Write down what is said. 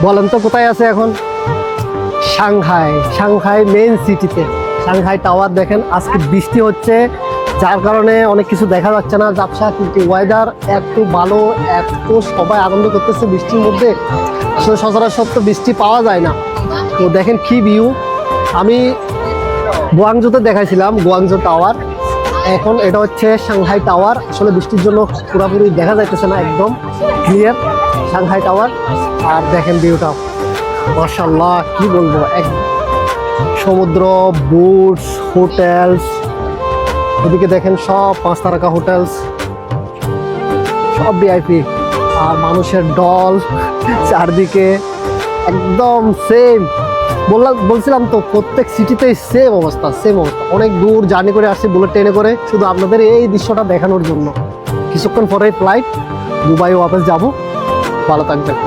বলেন তো কোথায় আছে এখন? সাংহাই মেইন সিটিতে। সাংহাই টাওয়ার দেখেন, আজকে বৃষ্টি হচ্ছে যার কারণে অনেক কিছু দেখা যাচ্ছে না ঝাপসা, কিন্তু ওয়েদার এত ভালো, এত সবাই আনন্দ করতেছে বৃষ্টির মধ্যে। আসলে সচরাচর তো বৃষ্টি পাওয়া যায় না। তো দেখেন কি ভিউ। আমি গুয়াংজোতে দেখাইছিলাম গুয়াংজো টাওয়ার, এখন এটা হচ্ছে সাংহাই টাওয়ার। আসলে বৃষ্টির জন্য পুরোপুরি দেখা যাইতেছে না, একদম ক্লিয়ার সাংহাই টাওয়ার। আর দেখেন ভিউটা, মাশাআল্লাহ কি বলবো, এক সমুদ্র, বুটস, হোটেলস, এদিকে দেখেন সব 5 তারকা হোটেলস, সব ভিআইপি। আর মানুষের দল চারদিকে, একদম সেম। বলছিলাম তো প্রত্যেক সিটিতেই সেম অবস্থা। অনেক দূর জার্নি করে আসছি বুলেট ট্রেনে করে, শুধু আপনাদের এই দৃশ্যটা দেখানোর জন্য। কিছুক্ষণ পরে ফ্লাইট, দুবাই ওয়াপস যাব। ভালো থাকবেন।